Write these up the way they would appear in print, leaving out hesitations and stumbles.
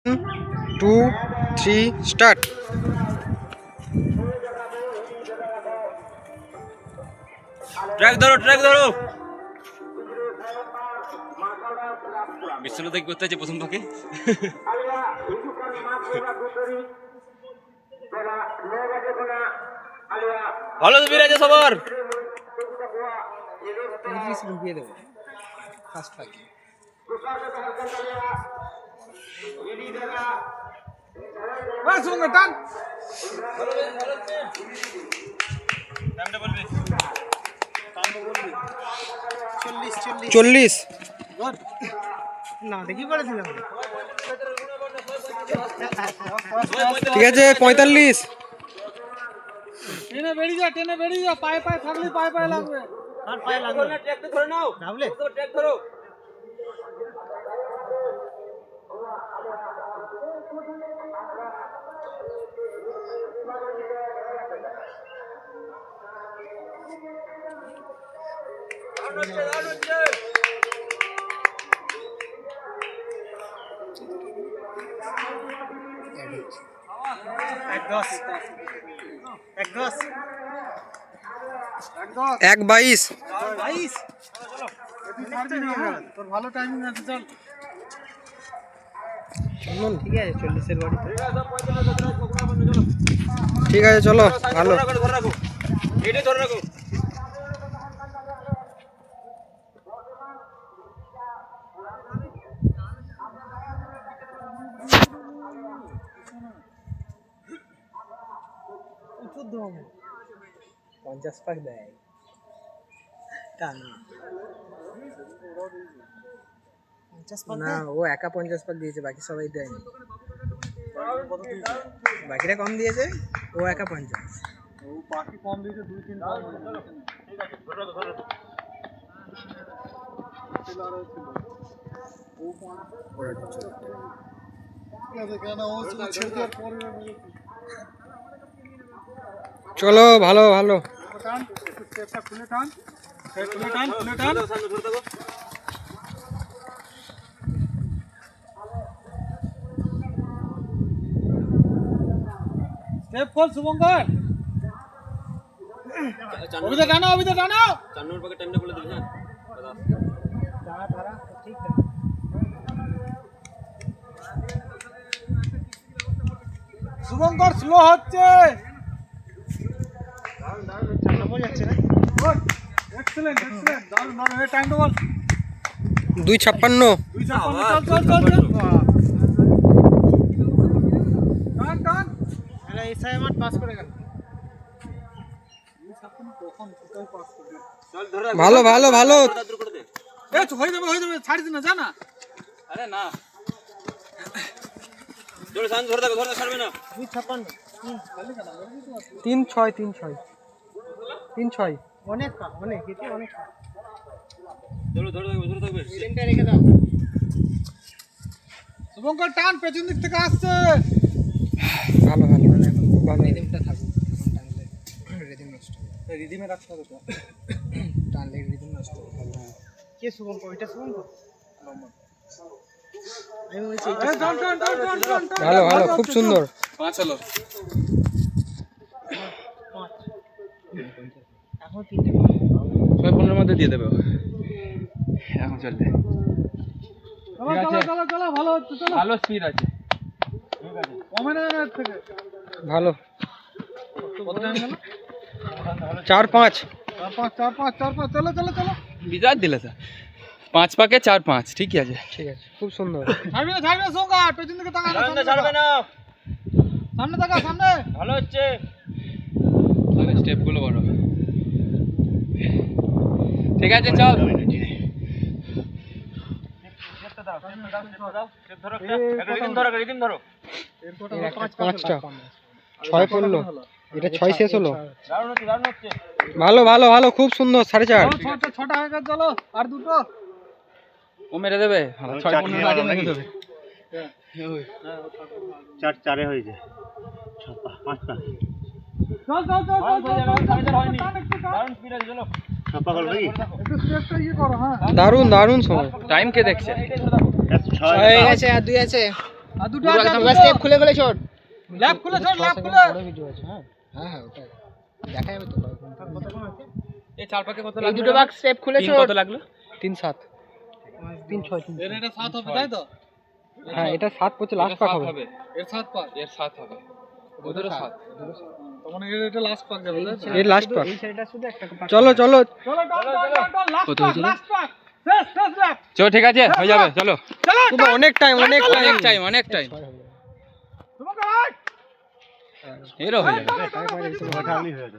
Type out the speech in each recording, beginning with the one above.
2 3 start. Track ধরো বিশ্বনাথ দেখতে করতে আছে প্রথম পাকে। ভালো তো বিরাজ সবার ঢুকিয়ে দেবো ফার্স্ট ফাইকে। চল্লিশ না দেখি পড়েছিলাম। ঠিক আছে 45। টেনে বেরিয়ে যা পায়ে থাকলে পায়ে লাগবে। আর পায়ে লাগবে না, ট্র্যাক ধরে নাও। নামলে তো ট্র্যাক ধরো। এক 22। তোর ভালো টাইমিং আছে, চল। ঠিক আছে 40-এর বাড়ি। ঠিক আছে চলো, ভালো। ধরে রাখো এটাই ধরে রাখো। প্রচুর দম। 50 পাক দেয় টান না, ও একা 50 পাক দিয়েছে, বাকি সবাই দেয়নি। বাকিরা কম দিয়েছে, ও একা 50। ও বাকি কম দিয়েছে, 2-3 পাক। ঠিক আছে ধরে রাখো। চলো ভালো ভালো। খুলে টান। স্টেপ খোল শুভঙ্কর। অভিদা টানো। 4 নম্বর পাকে টাইমটা বলে দিবি। হ্যাঁ ঠিক শুভঙ্কর স্লো হচ্ছে। এক্সেলেন্ট দারুণ এই টাইমটা বল। 2:56। চল টান। আরে এসআই আমার পাস করে গেল। চল ধরে রাখো। ভালো ভালো ভালো। দূর করে দে। হয়ে যাবে ছাড়ি দিন না, জানা। আরে না ধরে সান ধরে রাখো, ছাড়বে না। 2:56 3-6 3-6 অনেক এটি অনেক। ধরে থাকবে। সিলিংটা রেখে দাও। শুভঙ্কর টান, পেছন দিক থেকে আসছে। ভালো ভালো, মানে এখন খুব ভালো। রিদিমটা থাকুক, এখন টানলে রিদিম নষ্ট হবে। রিদিমে রাখতে হবে তো। টানলে রিদিম নষ্ট হবে। কে শুভঙ্কর? এটা শুভঙ্কর। আমি বলছি ভালো ভালো, খুব সুন্দর। 5 হলো। এখন 3টে 6-15 মধ্যে দিয়ে দেবে এখন। চলবে, চলো ভালো হচ্ছে। চলো, ভালো স্পিড আছে। কমে না এর থেকে। ভালো। কত টাইম গেল? 4-5। 4-5 চলো। বিজাত দিলে স্যার 5 পাকে 4-5 ঠিকই আছে। ঠিক আছে, খুব সুন্দর। ছাড়বে না শুভঙ্কর, পেছন দিকে তাকা। ছাড়বে না। সামনে তাকা, সামনে। ভালো হচ্ছে। স্টেপ গুলো বড়। ঠিক আছে চল। রিদিম ধরো। 5টা 6 পড়লো, এটা 6 শেষ হলো। দারুণ হচ্ছে। ভালো ভালো ভালো, খুব সুন্দর। 4.5। 6টা হয়ে গেছে, চলো আর দুটো। ও মেরে দেবে 6-15 আগে মেরে দেবে। 4 হয়েছে। 5টা চল। দারুণ স্পিড আছে, চলো। ছাপ্পা করবে কি? একটু স্টেপটা করো। হ্যাঁ দারুণ সময়। টাইম কে দেখছে? 6 হয়ে গেছে, আর 2 আছে। আর দুটো পুরো আছে, একদম দুটো। স্টেপ খুলে খুলে ছোট। ল্যাপ খুলে ছোট, ল্যাপ খুলে। বড় ভিডিও আছে। হ্যাঁ হ্যাঁ হ্যাঁ ওটাই দেখা যাবে তো এই চার পাকে কত এই লাগলো? দুটো বাক্স স্টেপ খুলে তিন ছোট। কত লাগলো? 3-7 3-6 এর এটা 7 হবে তাই তো? হ্যাঁ এটা 7 পড়ছে লাস্ট পাক হবে এর 7 পাক। এর 7 হবে। ওদেরও 7। তার মানে এর এটা লাস্ট পাক যাবে তাই তো? এর লাস্ট পাক এই সাইডটা শুধু একটা পাক। চলো চলো চলো ডান লাস্ট কত পাক, হয়েছিল? লাস্ট পাক। শেষ শেষ ল্যাপ। চলো ঠিক আছে, হয়ে যাবে, চলো। চলো খুব অনেক টাইম অনেক টাইম, অনেক টাইম। তোমাকে রাইট। এরও হয়ে যাবে। ঝোটালি হয়ে যাবে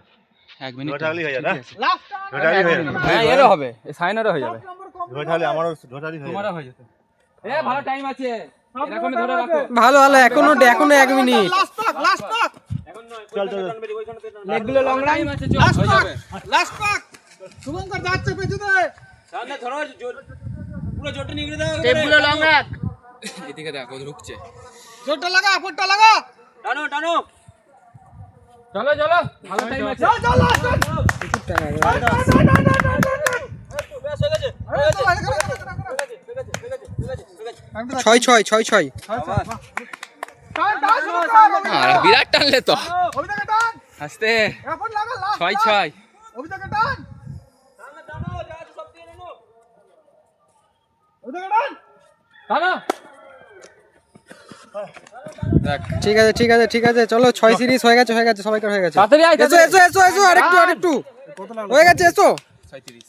1 মিনিট। ঝোটালি হয়ে যাবে লাস্ট ঝোটালি হয়ে যাবে হ্যাঁ এরও হবে, সাইনারও হয়ে যাবে। নম্বর কম। ঝোটালি আমারও ঝোটালি হয়ে তোমারও যাবে হয়ে যেত। ভালো টাইম আছে, এরকমই ধরে রাখো। ভালো ভালো এখনো 1 মিনিট লাস্ট পাক, লাস্ট পাক। চল চল লেগগুলো লং টাইম আছে, চল, লাস্ট হয়ে পাক, যাবে। লাস্ট পাক। শুভঙ্কর যাচ্ছে পেছনে। স্টেপগুলো লং রাখ। এদিকে দেখো, ও ঢুকছে। জোরটা লাগা, ফোরটা লাগা। চলো চলো, ভালো টাইম আছে। চল চল লাস্ট পাক। ছয় ছয় ছয় ছয় আর বিরাট টানলে তো। অভিটাকে টান। আস্তে, এখন লাগা লাস্ট। 6-6। অভিটাকে টান। অভিটাকে টান। টানো। দেখ, ঠিক আছে ঠিক আছে ঠিক আছে চলো 6 সিরিজ হয়ে গেছে সবাইকার হয়ে গেছে তাড়াতাড়ি আয়, এসো এসো এসো এসো আরেকটু আরেকটু হয়ে গেছে এসো 37।